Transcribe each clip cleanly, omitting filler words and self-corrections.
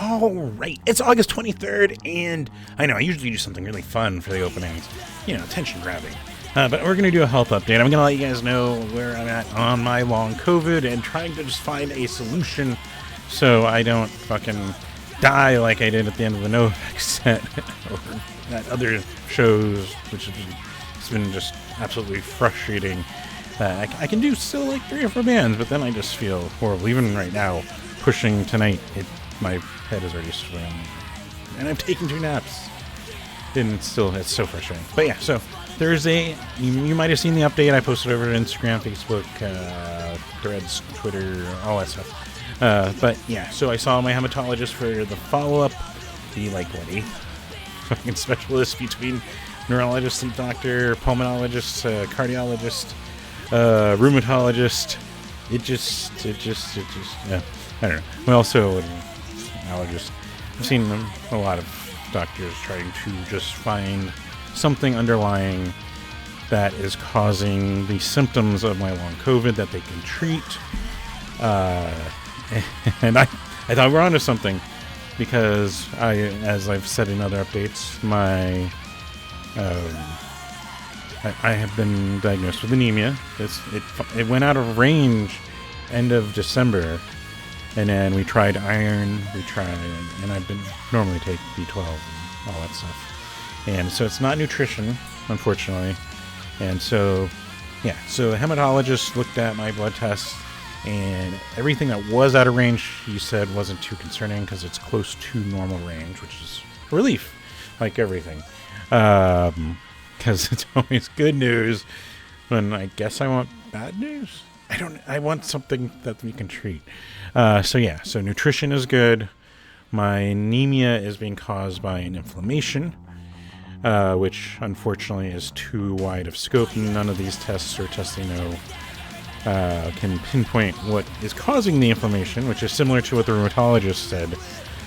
All right, it's August 23rd, and I know I usually do something really fun for the openings, attention grabbing. But we're going to do a health update. I'm going to let you guys know where I'm at on my long COVID and trying to just find a solution so I don't fucking die like I did at the end of the Novak set or at other shows, which has been just absolutely frustrating. I can do still like 3 or 4 bands, but then I just feel horrible. Even right now, pushing tonight, my head is already swimming, and I've taken 2 naps, and it's so frustrating. But yeah, so there's you might have seen the update I posted over to Instagram, Facebook, Threads, Twitter, all that stuff. But yeah, so I saw my hematologist for the follow-up, the 8th fucking specialist between neurologist, sleep doctor, pulmonologist, cardiologist, rheumatologist. It just, yeah, I don't know. We also allergists. I've seen a lot of doctors trying to just find something underlying that is causing the symptoms of my long COVID that they can treat. And I thought we're onto something because as I've said in other updates, I have been diagnosed with anemia. It went out of range end of December. And then we tried iron, and I've been normally take B12 and all that stuff. And so it's not nutrition, unfortunately. And so, yeah, so a hematologist looked at my blood tests, and everything that was out of range, he said wasn't too concerning because it's close to normal range, which is a relief, like everything. Because it's always good news when I guess I want bad news. I want something that we can treat. So nutrition is good. My anemia is being caused by an inflammation, which unfortunately is too wide of scope. None of these tests or tests can pinpoint what is causing the inflammation, which is similar to what the rheumatologist said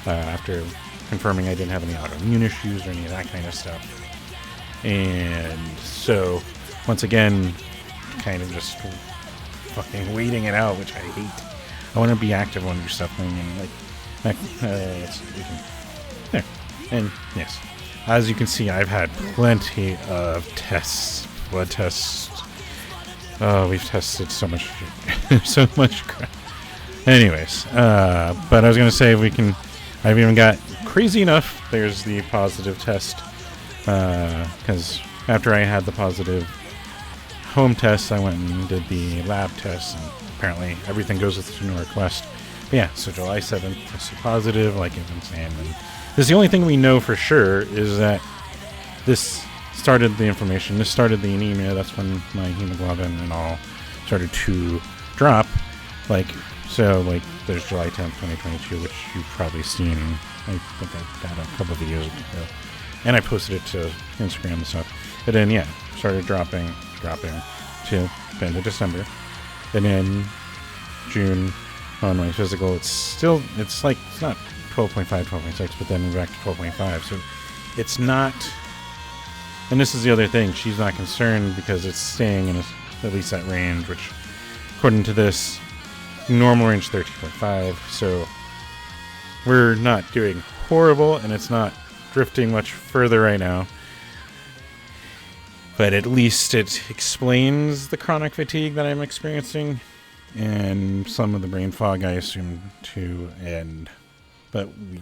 after confirming I didn't have any autoimmune issues or any of that kind of stuff. And so, once again, kind of just fucking waiting it out, which I hate. I want to be active on your stuff, there. And yes, as you can see, I've had plenty of blood tests. Oh, we've tested so much crap. Anyways, but I was gonna say I've even got crazy enough. There's the positive test, because after I had the positive home tests, I went and did the lab tests, and apparently everything goes with the Northwest. But yeah, so July 7th, tested positive, like I've been saying. And this is the only thing we know for sure is that this started the inflammation. This started the anemia. That's when my hemoglobin and all started to drop. There's July 10th, 2022, which you've probably seen. I think I got a couple videos ago. And I posted it to Instagram and stuff. But then, yeah, started dropping to the end of December. And then June on my physical, it's not 12.5, 12.6, but then we're back to 12.5. So it's not, and this is the other thing, she's not concerned because it's staying in at least that range, which according to this, normal range 13.5. So we're not doing horrible, and it's not drifting much further right now. But at least it explains the chronic fatigue that I'm experiencing and some of the brain fog I assume to end. But we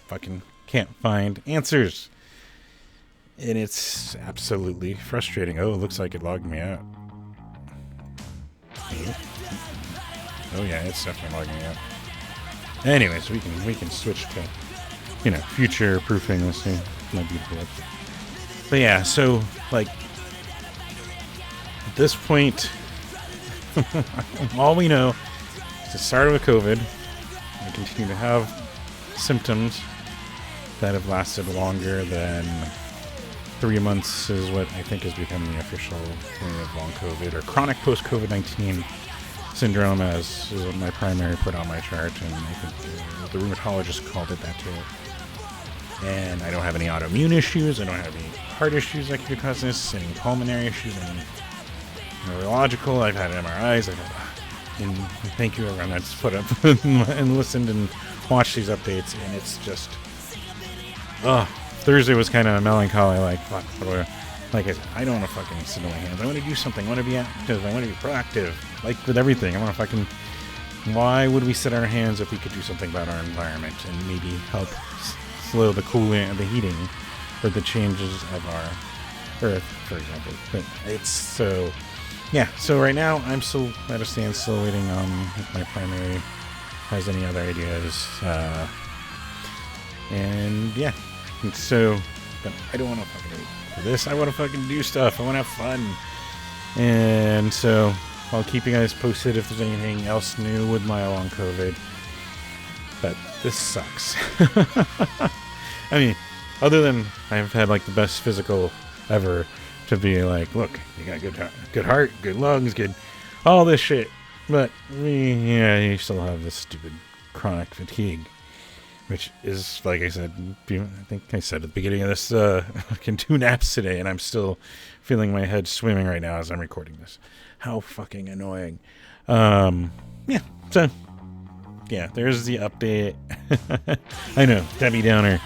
fucking can't find answers. And it's absolutely frustrating. Oh, it looks like it logged me out. Oh yeah, it's definitely logging me out. Anyways, we can switch to, future proofing. Let's see. My beautiful lips. But yeah, so, at this point, all we know is it started with COVID. I continue to have symptoms that have lasted longer than 3 months is what I think has become the official term of long COVID, or chronic post-COVID-19 syndrome, as is what my primary put on my chart, and I think the rheumatologist called it that too. And I don't have any autoimmune issues, I don't have any heart issues that could cause this, any pulmonary issues, any neurological. I've had MRIs, and thank you everyone that's put up and listened and watch these updates, and it's just, Thursday was kind of melancholy. Like, fuck, like I don't want to fucking sit on my hands. I want to do something. I want to be active. I want to be proactive. Like with everything, I want to fucking. Why would we sit on our hands if we could do something about our environment and maybe help slow the cooling, the heating, or the changes of our Earth, for example? But it's so, yeah. So right now, I'm still at a standstill, waiting on if my primary has any other ideas, and yeah. And so, but I don't want to fucking wait for this. I want to fucking do stuff. I want to have fun, and so. I'll keep you guys posted if there's anything else new with my long COVID. But this sucks. I mean, other than I've had like the best physical ever to be like, look, you got good heart, good lungs, good all this shit. But you still have this stupid chronic fatigue, which is, like I said, I think I said at the beginning of this, I can do naps today, and I'm still feeling my head swimming right now as I'm recording this. How fucking annoying. Yeah, so, yeah, there's the update. I know, Debbie Downer.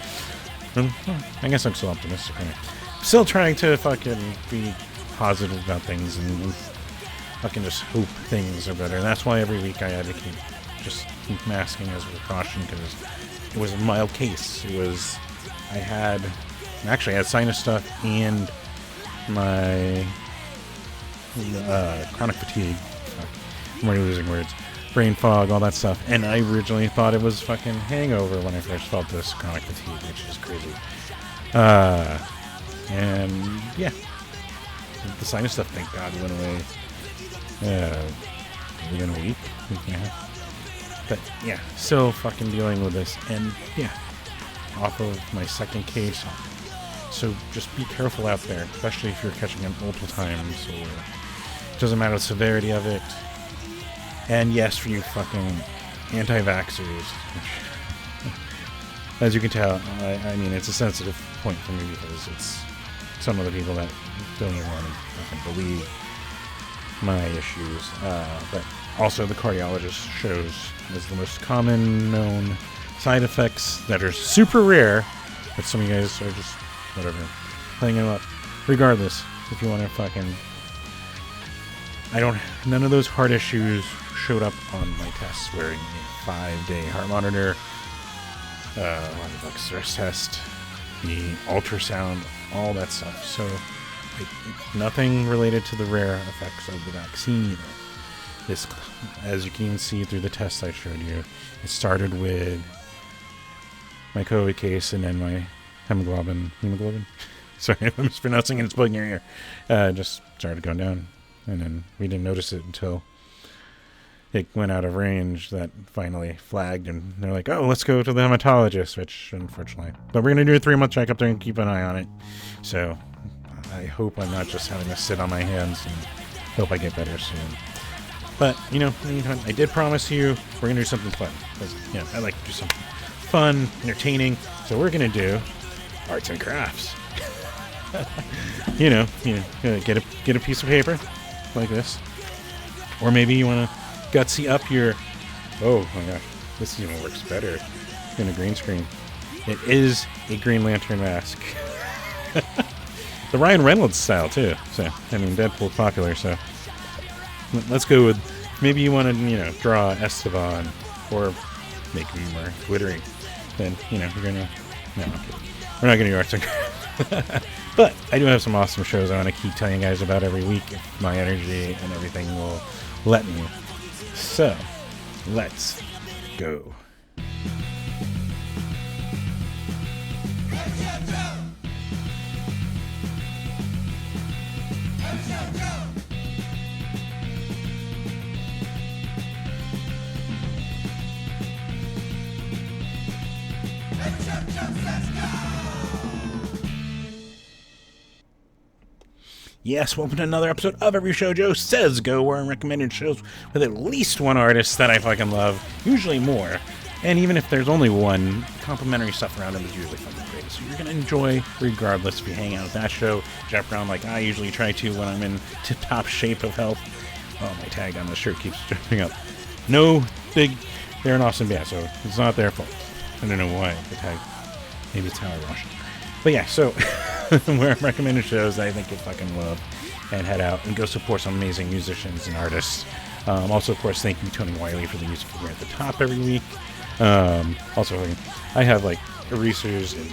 I guess I'm still optimistic. Still trying to fucking be positive about things and fucking just hope things are better. And that's why every week I advocate just keep masking as a precaution, because it was a mild case. I had sinus stuff and my chronic fatigue. I'm already losing words. Brain fog, all that stuff. And I originally thought it was fucking hangover when I first felt this chronic fatigue, which is crazy. And yeah, the sinus stuff, thank God, went away within a week. Yeah. But yeah, still fucking dealing with this. And yeah, off of my second case. So just be careful out there, especially if you're catching it multiple times, or it doesn't matter the severity of it. And yes, for you fucking anti-vaxxers, which, as you can tell, I mean, it's a sensitive point for me because it's some of the people that don't even want to fucking believe my issues. But also the cardiologist shows as the most common known side effects that are super rare, but some of you guys are just whatever, playing them up. Regardless, if you want to fucking, none of those heart issues showed up on my tests, wearing a 5-day heart monitor, stress test, the ultrasound, all that stuff. So nothing related to the rare effects of the vaccine either. This, as you can even see through the tests I showed you, it started with my COVID case and then my hemoglobin. Sorry if I'm mispronouncing it, it's bugging your ear. Just started going down, and then we didn't notice it until it went out of range. That finally flagged, and they're like, oh, let's go to the hematologist, which unfortunately, but we're going to do a 3-month checkup there and keep an eye on it. So I hope I'm not just having to sit on my hands, and hope I get better soon. But, I did promise you we're going to do something fun, because, I like to do something fun, entertaining. So we're going to do arts and crafts. Get a piece of paper like this, or maybe you want to gutsy up your. Oh my gosh, this even works better than a green screen. It is a Green Lantern mask, the Ryan Reynolds style too. So Deadpool's popular. So let's go with, maybe you want to draw Esteban or make me more glittery. Then you're gonna. No, I'm kidding. We're not gonna do arts and crafts. But I do have some awesome shows I want to keep telling you guys about every week if my energy and everything will let me. So, let's go. Yes, welcome to another episode of Every Show Joe Says Go, where I'm recommending shows with at least one artist that I fucking love, usually more. And even if there's only one, complimentary stuff around him is usually fucking great. So you're going to enjoy regardless if you hang out with that show, jump around like I usually try to when I'm in tip-top shape of health. Oh, my tag on the shirt keeps jumping up. No big they're an awesome band, so it's not their fault. I don't know why the tag. Maybe it's how I wash it. But yeah, so where I'm recommending shows that I think you'll fucking love, and head out and go support some amazing musicians and artists. Also, of course, thank you, Tony Wiley, for the music here at the top every week. Also, I have like erasers in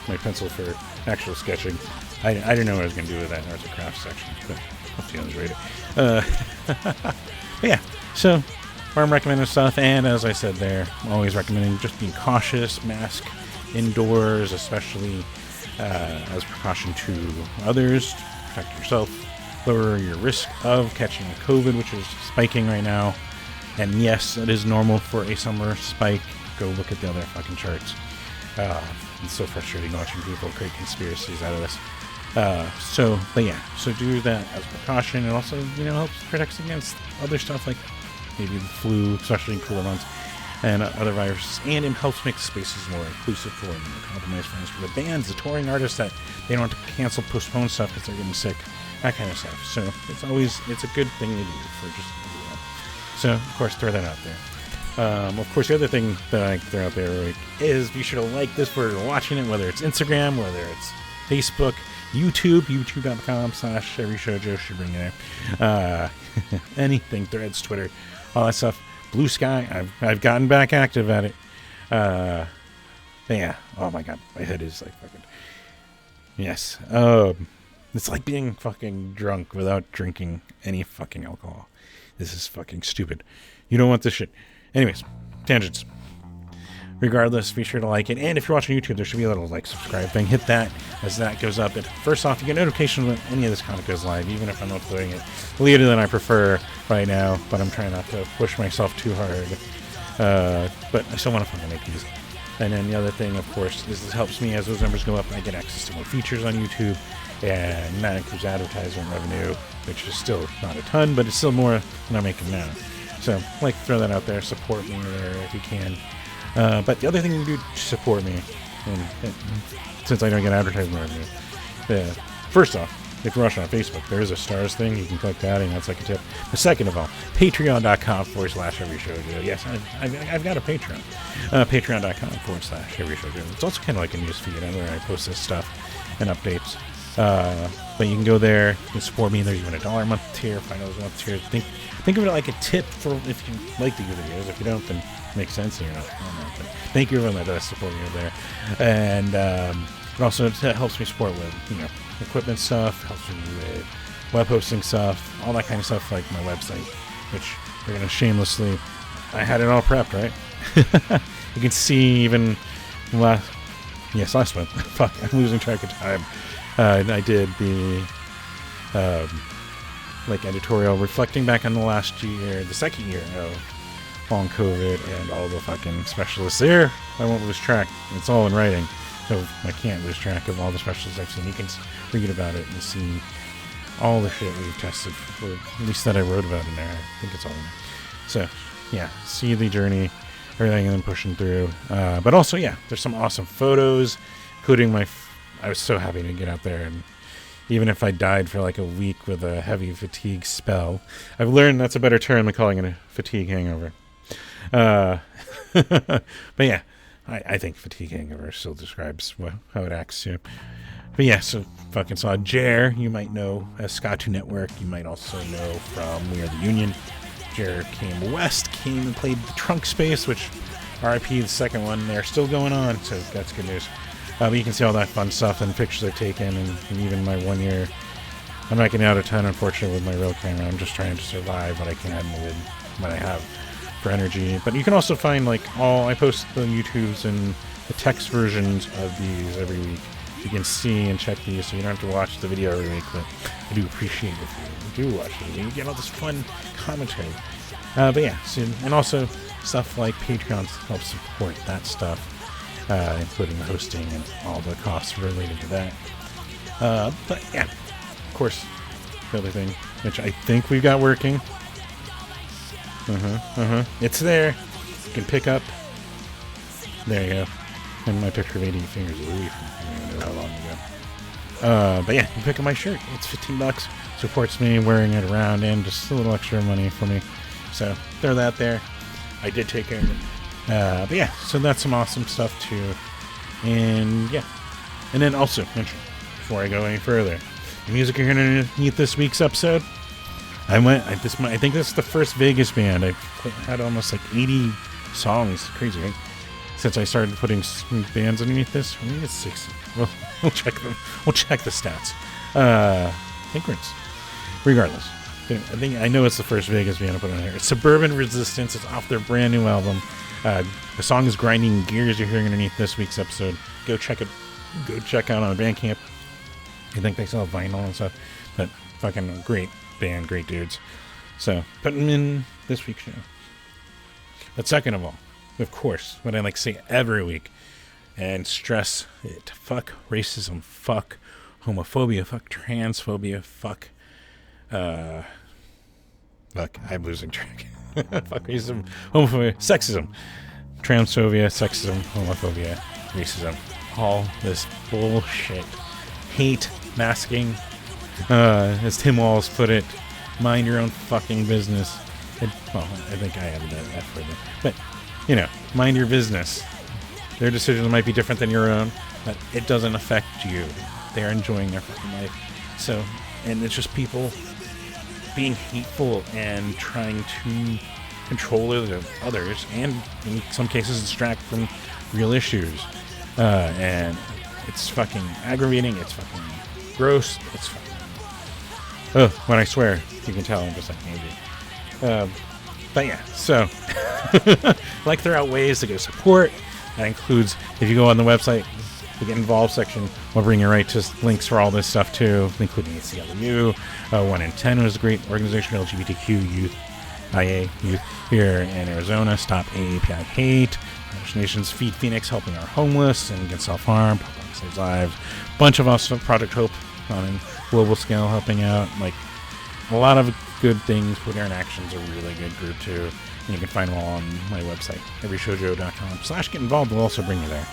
my pencil for actual sketching. I didn't know what I was going to do with that arts and crafts section, but hopefully I was ready. But yeah, so where I'm recommending stuff, and as I said there, I'm always recommending just being cautious, mask indoors, especially as precaution to others, protect yourself, lower your risk of catching COVID, which is spiking right now. And yes, it is normal for a summer spike. Go look at the other fucking charts. It's so frustrating watching people create conspiracies out of this. But yeah, so do that as precaution. It also, helps protect against other stuff like maybe the flu, especially in cooler months, and other viruses. And it helps make spaces more inclusive for compromised friends, for the bands, the touring artists, that they don't have to cancel, postpone stuff because they're getting sick, that kind of stuff. So it's a good thing to do for just. So, of course, throw that out there. Of course, the other thing that I throw out there is be sure to like this for watching it, whether it's Instagram, whether it's Facebook, YouTube, youtube.com/everyshowjoe should bring you there. Anything, Threads, Twitter, all that stuff. Blue Sky, I've gotten back active at it. Yeah, oh my god, my head is like fucking... Yes. It's like being fucking drunk without drinking any fucking alcohol. This is fucking stupid. You don't want this shit. Anyways, tangents. Regardless, be sure to like it. And if you're watching YouTube, there should be a little subscribe thing. Hit that as that goes up. And first off, you get notifications when any of this content goes live, even if I'm uploading it later than I prefer right now. But I'm trying not to push myself too hard. But I still want to fucking make these. And then the other thing, of course, is this helps me as those numbers go up. I get access to more features on YouTube. And that includes advertising revenue, which is still not a ton, but it's still more than I'm making now. So, throw that out there. Support me there if you can. But the other thing you do to support me, and since I don't get advertising revenue, first off, if you're watching on Facebook, there is a stars thing. You can click that, and that's like a tip. But second of all, patreon.com/everyshowjoe. Yes, I've got a Patreon. Patreon.com/everyshowjoe. It's also kind of like a news feed where I post this stuff and updates. But you can go there, you can support me. There's even $1 a month tier, $5 a month tier. Think of it like a tip for if you like the videos. If you don't, then it makes sense. You're not. But thank you everyone that supporting me there. And it also helps me support with equipment stuff, helps me with web hosting stuff, all that kind of stuff, like my website, which we're gonna shamelessly. I had it all prepped, right? You can see even last month. Fuck, I'm losing track of time. I did the editorial reflecting back on the last year, the second year of long COVID and all the fucking specialists there. I won't lose track. It's all in writing, so I can't lose track of all the specialists I've seen. You can read about it and see all the shit we've tested, for at least that I wrote about in there. I think it's all in there. So, yeah, see the journey, everything, and then pushing through. But also, yeah, there's some awesome photos, including I was so happy to get out there, and even if I died for a week with a heavy fatigue spell, I've learned that's a better term than calling it a fatigue hangover. But yeah, I think fatigue hangover still describes how it acts too. But yeah, so fucking saw Jer, you might know as Scott2 Network. You might also know from We Are the Union. Jer came and played the Trunk Space, which RIP, the second one, they're still going on, so that's good news. But you can see all that fun stuff and pictures I've taken, and even my 1 year. I'm not getting out of ton, unfortunately, with my real camera. I'm just trying to survive what I can with what I have for energy. But you can also find I post the YouTubes and the text versions of these every week. You can see and check these, so you don't have to watch the video every week. But I do appreciate it if you do watch it. You get all this fun commentary. But yeah, and also stuff like Patreon helps support that stuff. Including the hosting and all the costs related to that. But yeah, of course, the other thing, which I think we've got working. It's there. You can pick up. There you go. And my picture of 80 fingers of relief. I don't know how long ago. But yeah, you pick up my shirt. It's $15. Supports me wearing it around, and just a little extra money for me. So throw that there. I did take care of it. But yeah, so that's some awesome stuff too. And yeah, and then also mention before I go any further, the music you're hearing underneath this week's episode. I think this is the first Vegas band. I've had almost like 80 songs. Crazy, right? Since I started putting some bands underneath this, I think it's 60. Well, we'll check them. We'll check the stats. I think regardless, I know it's the first Vegas band I put on here. It's Suburban Resistance. It's off their brand new album. The song is Grinding Gears. You're hearing underneath this week's episode. Go check it. Go check out on Bandcamp. I think they sell vinyl and stuff. But fucking great band, great dudes. So put them in this week's show. But second of all, of course, what I like to say every week and stress it: fuck racism, fuck homophobia, fuck transphobia, fuck I'm losing track. Fuck racism, homophobia, sexism, transphobia, sexism, homophobia, racism, all this bullshit, hate, masking, as Tim Walz put it, mind your own fucking business. I think I added that F word there. But, mind your business. Their decisions might be different than your own, but it doesn't affect you. They're enjoying their fucking life. So, and it's just people being hateful and trying to control others, and in some cases distract from real issues. And it's fucking aggravating. It's fucking gross. It's fucking... Oh, when I swear, you can tell I'm just like maybe. But yeah, so like there are ways to go support. That includes, if you go on the website, the Get Involved section will bring you right to links for all this stuff too, including ACLU. 1 in 10 was a great organization, LGBTQ youth, IA youth here in Arizona. Stop AAPI hate. Irish Nations Feed Phoenix, helping our homeless and against self-harm. Public Saves Lives. Bunch of awesome Project Hope on a global scale helping out. Like a lot of good things. Put Air in Action's a really good group too. And you can find them all on my website, everyshowjoe.com/get involved. Will also bring you there.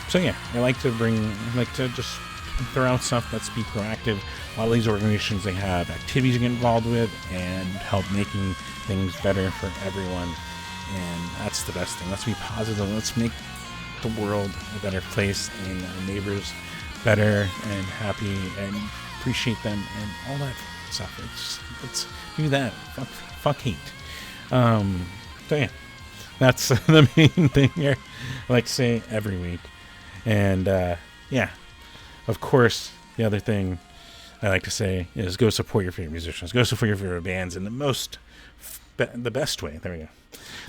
So yeah, I like to just throw out stuff. Let's be proactive. A lot of these organizations, they have activities you get involved with and help making things better for everyone. And that's the best thing. Let's be positive. Let's make the world a better place and our neighbors better and happy and appreciate them and all that stuff. Let's do that. Fuck hate. So yeah, that's the main thing here. I like to say every week. And yeah, of course, the other thing I like to say is go support your favorite musicians. Go support your favorite bands in the best way. There we go.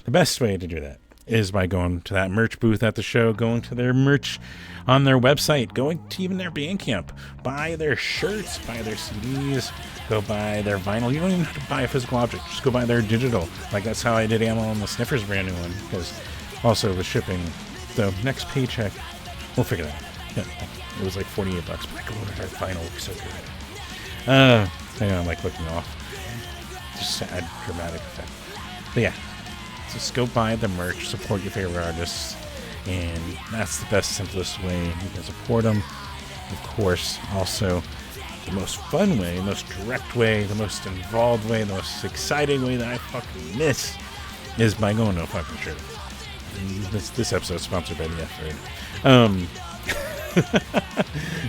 The best way to do that is by going to that merch booth at the show, going to their merch on their website, going to even their Bandcamp, buy their shirts, buy their CDs, go buy their vinyl. You don't even have to buy a physical object. Just go buy their digital. Like that's how I did Ammo on the Sniffers brand new one, because also with shipping. So next paycheck, we'll figure that out. Yeah, it was like $48, but I could order their vinyl. It was so good. I know I'm like looking off. Just to add dramatic effect. But yeah, just go buy the merch, support your favorite artists, and that's the best, simplest way you can support them. Of course, also the most fun way, most direct way, the most involved way, the most exciting way that I fucking miss is by going to a fucking show. And this episode is sponsored by the F-Word.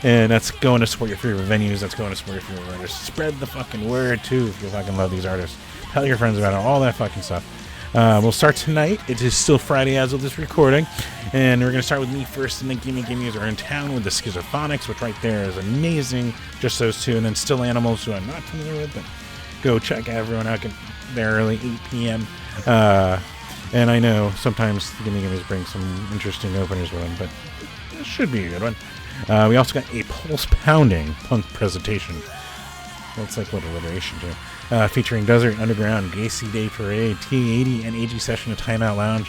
And that's going to support your favorite venues. That's going to support your favorite artists. Spread the fucking word too if you fucking love these artists. Tell your friends about it. All that fucking stuff. We'll start tonight. It is still Friday as of this recording, and we're going to start with Me First, and then Gimme Gimmes are in town with the Schizophonics, which right there is amazing. Just those two, and then Still Animals, who I'm not familiar with, but go check everyone out. Get there early, 8 p.m. And I know sometimes the Gimme Gimmes bring some interesting openers with them, but it should be a good one. We also got a pulse-pounding punk presentation. That's like what alliteration too. Featuring Desert Underground, Gacy Day Parade, T80, and AG Session at Timeout Lounge.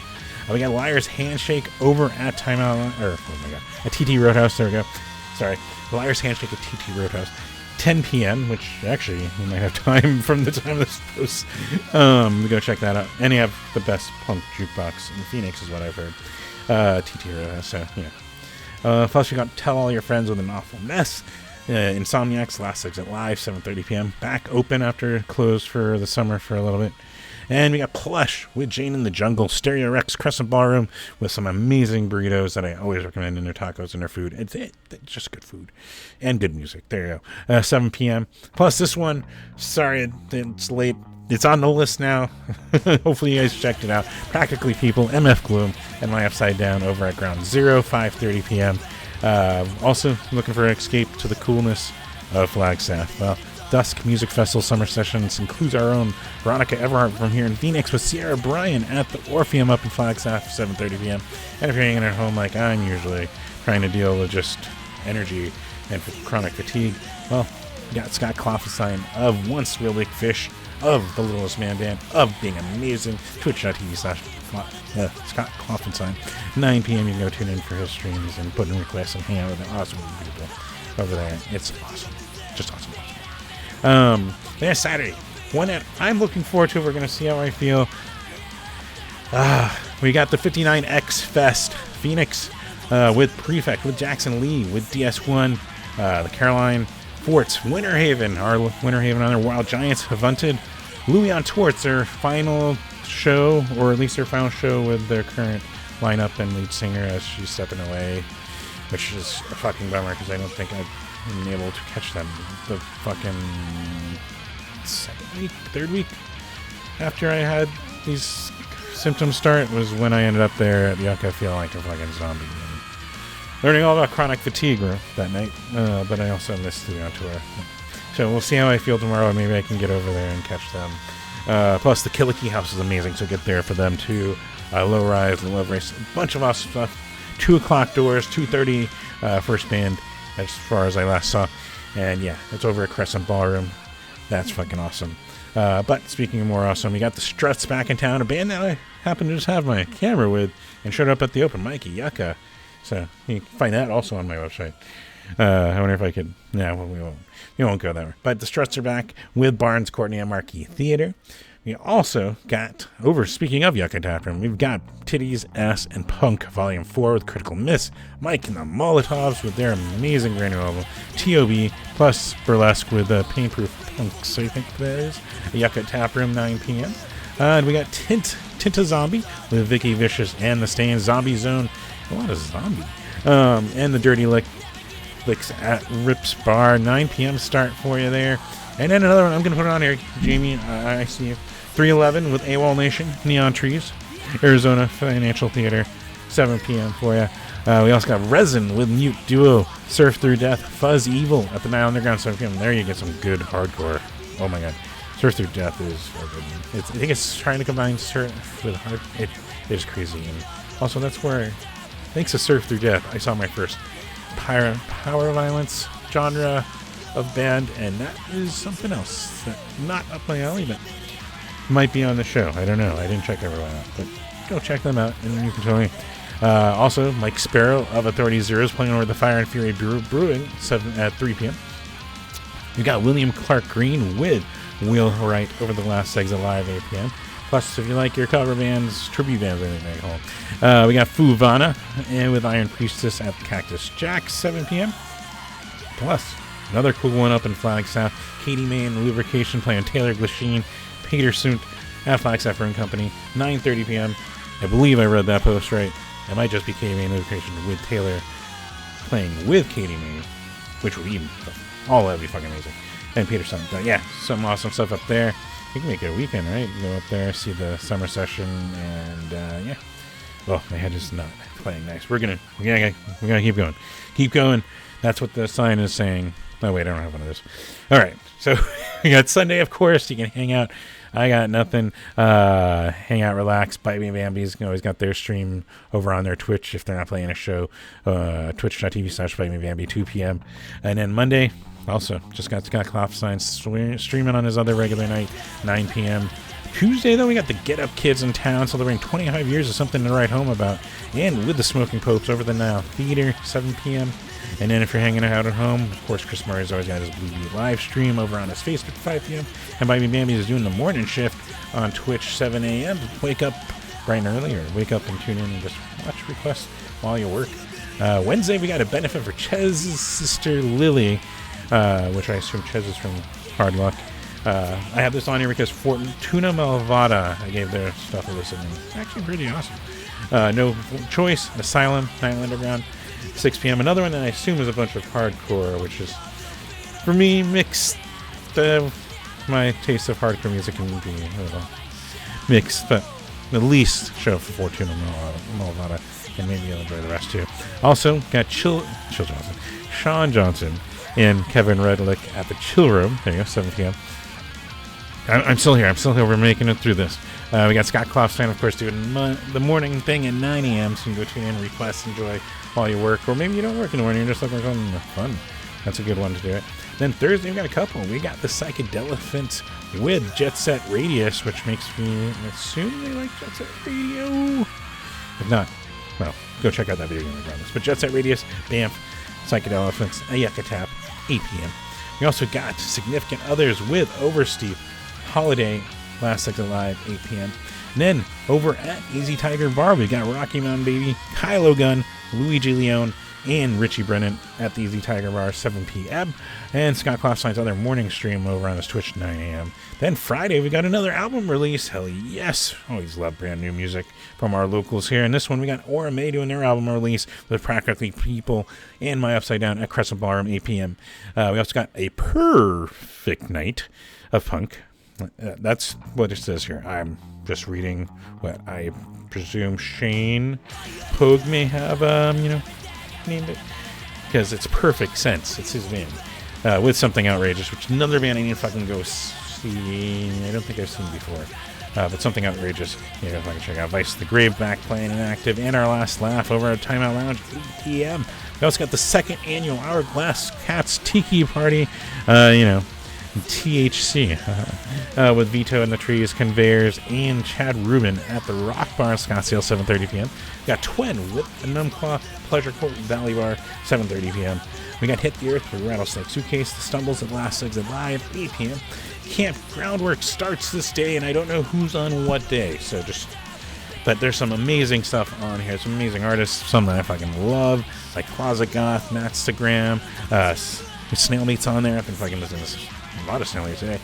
We got Liar's Handshake over at at TT Roadhouse. There we go. Sorry. Liar's Handshake at TT Roadhouse. 10 p.m., which actually you might have time from the time this posts. Go check that out. And you have the best punk jukebox in Phoenix, is what I've heard. TT Roadhouse, so yeah. Plus, you got Tell All Your Friends with an Awful Mess. Insomniacs, Last Exit Live, 7:30 p.m. Back open after closed for the summer for a little bit. And we got Plush with Jane in the Jungle, Stereo Rex Crescent Ballroom with some amazing burritos that I always recommend in their tacos and their food. It's just good food and good music. There you go. 7 p.m. Plus this one, sorry, it's late. It's on the list now. Hopefully you guys checked it out. Practically People, MF Gloom, and My Upside Down over at Ground Zero, 5:30 p.m. Also looking for an escape to the coolness of Flagstaff. Well, Dusk Music Festival Summer Sessions includes our own Veronica Everhart from here in Phoenix with Sierra Bryan at the Orpheum up in Flagstaff, 7:30 p.m. And if you're hanging at home like I'm usually, trying to deal with just energy and chronic fatigue, well, you got Scott Klopfenstein of Once Real Big Fish, of The Littlest Man Band, of Being Amazing, twitch.tv/Scott Klopfenstein. 9 p.m. you can go tune in for his streams and put in requests and hang out with the awesome people over there. It's awesome. Just awesome. Then Saturday, one that I'm looking forward to. We're going to see how I feel. We got the 59X Fest Phoenix with Prefect, with Jackson Lee, with DS1, the Caroline Forts, Winter Haven, our Winter Haven on their Wild Giants have hunted. Louis on Tour, it's their final show, or at least their final show with their current lineup and lead singer as she's stepping away, which is a fucking bummer because I don't think I've been able to catch them the fucking third week after I had these symptoms start was when I ended up there at Yucca feeling like a fucking zombie and learning all about chronic fatigue that night, but I also missed the on tour. So we'll see how I feel tomorrow. Maybe I can get over there and catch them. Plus the Killikee House is amazing, so get there for them too. Low Rise, Love Race, a bunch of awesome stuff. 2 o'clock doors, 2:30 first band as far as I last saw. And yeah, it's over at Crescent Ballroom. That's fucking awesome. But speaking of more awesome, we got the Struts back in town, a band that I happen to just have my camera with and showed up at the open mic at Yucca. So you can find that also on my website. I wonder if I could. No, well, we won't go there. But the Struts are back with Barnes Courtney at Marquee Theater. We also got, speaking of Yucca Taproom, we've got Titties, Ass, and Punk Volume 4 with Critical Miss, Mike and the Molotovs with their amazing brand new album, T.O.B., plus Burlesque with Painproof Punks, I think that is, Yucca Taproom, 9 p.m. And we got Tinta Zombie with Vicky Vicious and the Stain, Zombie Zone, a lot of zombie, and the Dirty Licks at Rips Bar, 9 p.m. start for you there. And then another one, I'm going to put it on here, Jamie, I see you. 311 with AWOL Nation, Neon Trees, Arizona Financial Theater, 7 p.m. for you. We also got Resin with Mute Duo, Surf Through Death, Fuzz Evil at the Nile Underground, 7 p.m. There you get some good hardcore. Oh my god. Surf Through Death is good. I think it's trying to combine surf with hard. It is crazy. And also, that's where, thanks to Surf Through Death, I saw my first power violence genre of band, and that is something else that not up my alley, but might be on the show. I don't know. I didn't check everyone out, but go check them out, and you can tell me. Also, Mike Sparrow of Authority Zero is playing over the Fire and Fury Brewing at 3 p.m. You got William Clark Green with Wheelwright over the Last Exit Live, 8 p.m. Plus, if you like your cover bands, tribute bands, anything at home, we got Fuvana and with Iron Priestess at the Cactus Jack, 7 p.m. Plus, another cool one up in Flagstaff, Katie May and Lubrication playing Taylor Glasheen, Peter Sunt at Flagstaff Brewing Company, 9:30 p.m. I believe I read that post right. It might just be Katie May and Lubrication with Taylor playing with Katie May, which would be all that would be fucking amazing. And Peter Sunt, but yeah, some awesome stuff up there. You can make it a weekend, right? You go up there, see the summer session, and yeah. Well, my head is not playing nice. We're gonna keep going. Keep going. That's what the sign is saying. Oh, wait, I don't have one of those. All right, so we got Sunday, of course. You can hang out. I got nothing. Hang out, relax. Bite Me Bambies. You can always got their stream over on their Twitch if they're not playing a show. Twitch.tv/Bite Me Bambi, 2 p.m. And then Monday, also, just got Scott Klopfenstein streaming on his other regular night, 9 p.m. Tuesday, though, we got the Get Up Kids in town celebrating 25 years of something to write home about. And with the Smoking Popes over the Nile Theater, 7 p.m. And then if you're hanging out at home, of course, Chris Murray's always got his Blue Beat live stream over on his Facebook, 5 p.m. And Bite Me Bambi is doing the morning shift on Twitch, 7 a.m. Wake up bright and early, or wake up and tune in and just watch requests while you work. Wednesday, we got a benefit for Chez's sister, Lily, which I assume Chez is from Hard Luck. I have this on here because Fortuna Malvada, I gave their stuff a listen. It's actually pretty awesome. No Choice, Asylum, Nightly Underground, 6 p.m. Another one that I assume is a bunch of hardcore, which is, for me, mixed. My taste of hardcore music can be a little mixed, but at least show for Fortuna Malvada, and maybe you'll enjoy the rest too. Also, got Chill Johnson, Sean Johnson, and Kevin Redlick at the Chill Room. There you go, 7 p.m. I'm still here. We're making it through this. We got Scott Klopstein, of course, doing the morning thing at 9 a.m. So you can go tune in, request, enjoy while you work. Or maybe you don't work in the morning. You're just looking for something fun. That's a good one to do it. Then Thursday, we got a couple. We got the Psychedelephant with Jet Set Radius, which makes me assume they like Jet Set Radio. If not, well, go check out that video regardless. But Jet Set Radius, Banff, Psychedelephants, Ayeka Tap, 8 p.m. We also got Significant Others with Oversteep, Holiday, Last Exit Live, 8 p.m. And then over at Easy Tiger Bar, we got Rocky Mountain Baby, Kylo Gun, Luigi Leone, and Richie Brennan at the Easy Tiger Bar, 7 p.m. And Scott Klopstein's other morning stream over on his Twitch, 9 a.m. Then Friday, we got another album release. Hell yes. Always love brand new music from our locals here. And this one, we got Aura May doing their album release with Practically People and My Upside Down at Crescent Ballroom, 8 p.m. We also got A Perfect Night of Punk. That's what it says here. I'm just reading what I presume Shane Pogue may have, named it, because it's Perfect Sense. It's his name. With Something Outrageous, which is another band I need to fucking go see. I don't think I've seen before. But Something Outrageous, if I can check out. Vice the Grave back playing and active, and Our Last Laugh over at Timeout Lounge, 8 p.m. We also got the second annual Hourglass Cats Tiki Party, THC, with Vito and the Trees, Conveyors, and Chad Rubin at the Rock Bar, Scottsdale, 7:30 p.m. We got Twin with the Numclaw Pleasure Court Valley Bar, 7:30 p.m. We got Hit the Earth with Rattlesnake Suitcase, The Stumbles at Last Exit Live, 8 p.m. Camp Groundwork starts this day, and I don't know who's on what day, but there's some amazing stuff on here, some amazing artists, some that I fucking love, like Closet Goth, Mattstagram, Snail Meat's on there. I've been fucking listening to a lot of Snail Meat today.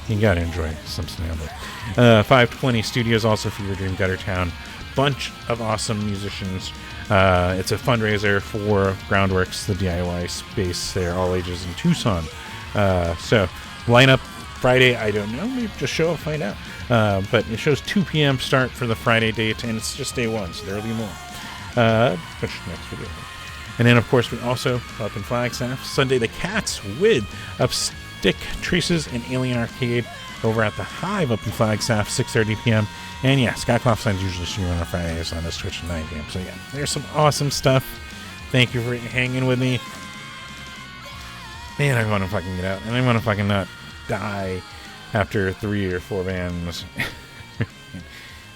You gotta enjoy some Snail Meat. 520 Studios also for Your Dream Gutter Town. Bunch of awesome musicians. It's a fundraiser for Groundworks, the DIY space there, all ages in Tucson. So lineup Friday, I don't know, maybe just show up, find out. But it shows 2 p.m. start for the Friday date, and it's just day one, so there'll be more. Which next video. And then, of course, we also, up in Flagstaff, Sunday the Cats with Upstick Traces and Alien Arcade over at the Hive up in Flagstaff, 6:30 p.m. And yeah, Scott Klopstein's usually streaming on Fridays on his Twitch at 9 p.m. So yeah, there's some awesome stuff. Thank you for hanging with me. Man, I want to fucking get out. And I want to fucking not die after 3 or 4 bands.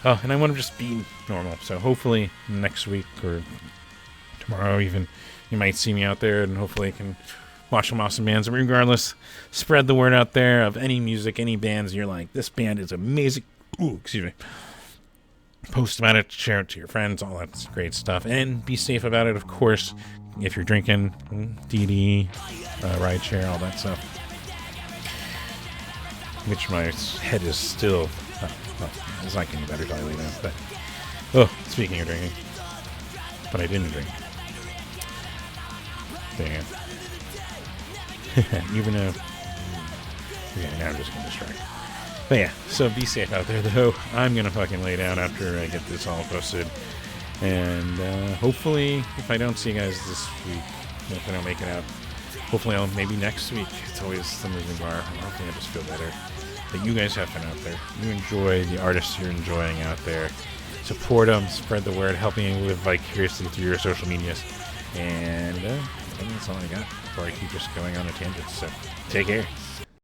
Oh, and I want to just be normal. So hopefully next week or tomorrow even, you might see me out there, and hopefully I can watch some awesome bands. And regardless, spread the word out there of any music, any bands you're like, this band is amazing. Ooh, excuse me. Post about it, share it to your friends, all that great stuff. And be safe about it, of course. If you're drinking, DD, rideshare, all that stuff. Which my head is still, it's not getting better lately now. But, speaking of drinking, but I didn't drink. Dang it. Even though, yeah, now I'm just gonna distract. But yeah, so be safe out there, though. I'm gonna fucking lay down after I get this all posted. And hopefully, if I don't see you guys this week, if I don't make it out, hopefully I'll maybe next week. It's always the moving bar. Hopefully I'll just feel better. But you guys have fun out there. You enjoy the artists you're enjoying out there. Support them, spread the word, helping you live vicariously through your social medias. And I think that's all I got before I keep just going on a tangent. So take care.